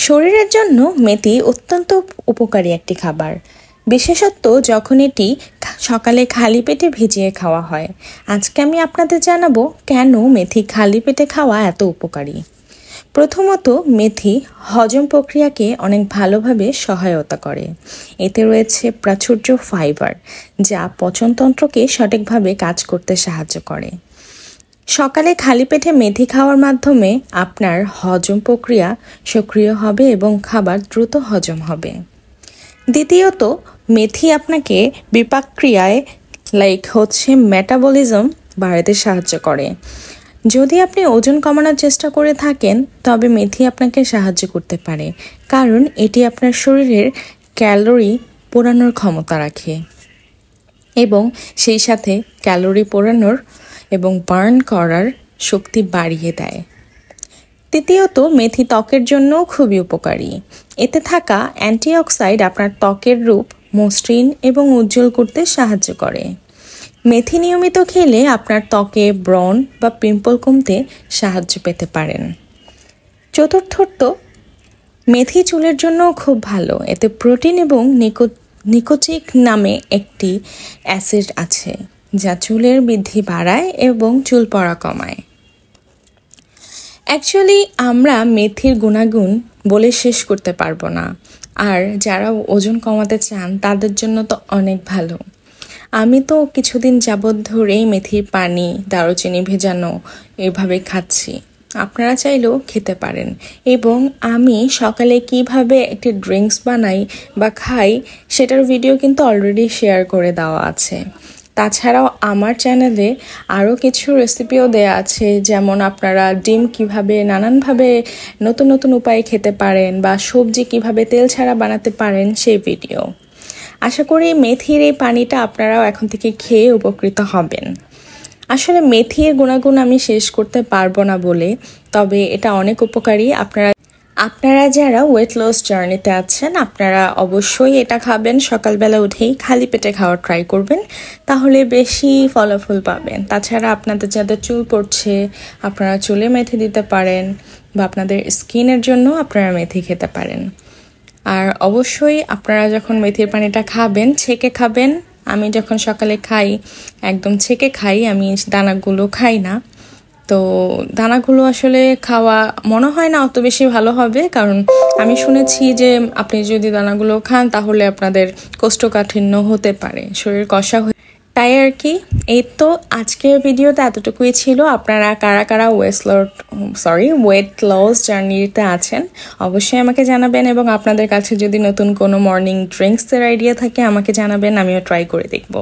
শরীরের জন্য মেথি অত্যন্ত উপকারী একটি খাবার, বিশেষত যখন এটি সকালে খালি পেটে ভিজিয়ে খাওয়া হয়। আজকে আমি আপনাদের জানাবো কেন মেথি খালি পেটে খাওয়া এত উপকারী। প্রথমত, মেথি হজম প্রক্রিয়াকে অনেক ভালোভাবে সহায়তা করে। এতে রয়েছে প্রাচুর্য ফাইবার, যা পচনতন্ত্রকে সঠিকভাবে কাজ করতে সাহায্য করে। সকালে খালি পেটে মেথি খাওয়ার মাধ্যমে আপনার হজম প্রক্রিয়া সক্রিয় হবে এবং খাবার দ্রুত হজম হবে। দ্বিতীয়ত, মেথি আপনাকে বিপাকক্রিয়ায় মেটাবলিজম বাড়াতে সাহায্য করে। যদি আপনি ওজন কমানোর চেষ্টা করে থাকেন, তবে মেথি আপনাকে সাহায্য করতে পারে, কারণ এটি আপনার শরীরের ক্যালোরি পোড়ানোর ক্ষমতা রাখে এবং সেই সাথে ক্যালোরি পোড়ানোর এবং বার্ন করার শক্তি বাড়িয়ে দেয়। তৃতীয়ত, মেথি ত্বকের জন্যও খুবই উপকারী। এতে থাকা অ্যান্টিঅক্সাইড আপনার ত্বকের রূপ মসৃণ এবং উজ্জ্বল করতে সাহায্য করে। মেথি নিয়মিত খেলে আপনার ত্বকে ব্রণ বা পিম্পল কমতে সাহায্য পেতে পারেন। চতুর্থত, মেথি চুলের জন্যও খুব ভালো। এতে প্রোটিন এবং নিকোটিক নামে একটি অ্যাসিড আছে, যা চুলের বৃদ্ধি বাড়ায় এবং চুল পড়া কমায়। অ্যাকচুয়ালি আমরা মেথির গুণাগুণ বলে শেষ করতে পারবো না, আর যারা ওজন কমাতে চান তাদের জন্য তো অনেক ভালো। আমি তো কিছুদিন যাবৎ ধরেই মেথির পানি, দারুচিনি ভেজানো এভাবে খাচ্ছি। আপনারা চাইলেও খেতে পারেন। এবং আমি সকালে কিভাবে একটি ড্রিঙ্কস বানাই বা খাই সেটার ভিডিও কিন্তু অলরেডি শেয়ার করে দেওয়া আছে। তাছাড়াও আমার চ্যানেলে আরও কিছু রেসিপিও দেয়া আছে, যেমন আপনারা ডিম কিভাবে নানানভাবে নতুন নতুন উপায়ে খেতে পারেন বা সবজি কিভাবে তেল ছাড়া বানাতে পারেন সেই ভিডিও। আশা করি মেথির এই পানিটা আপনারাও এখন থেকে খেয়ে উপকৃত হবেন। আসলে মেথির গুণাগুণ আমি শেষ করতে পারবো না বলে, তবে এটা অনেক উপকারী। আপনারা যারা ওয়েট লস জার্নিতে আছেন, আপনারা অবশ্যই এটা খাবেন। সকালবেলা উঠেই খালি পেটে খাওয়ার ট্রাই করবেন, তাহলে বেশি ফলাফল পাবেন। তাছাড়া আপনাদের যাদের চুল পড়ছে, আপনারা চুলে মেথি দিতে পারেন, বা আপনাদের স্কিনের জন্য আপনারা মেথি খেতে পারেন। আর অবশ্যই আপনারা যখন মেথির পানিটা খাবেন, ছেঁকে খাবেন। আমি যখন সকালে খাই একদম ছেঁকে খাই, আমি দানাগুলো খাই না। তো দানাগুলো আসলে খাওয়া মনে হয় না অত বেশি ভালো হবে, কারণ আমি শুনেছি যে আপনি যদি দানাগুলো খান তাহলে আপনাদের কোষ্ঠকাঠিন্য হতে পারে, শরীর কষা হয়ে। তাই আর কি। এই তো আজকের ভিডিওতে এতটুকুই ছিল। আপনারা কারা কারা ওয়েট লস জার্নিতে আছেন অবশ্যই আমাকে জানাবেন, এবং আপনাদের কাছে যদি নতুন কোনো মর্নিং ড্রিঙ্কসের আইডিয়া থাকে আমাকে জানাবেন, আমিও ট্রাই করে দেখব।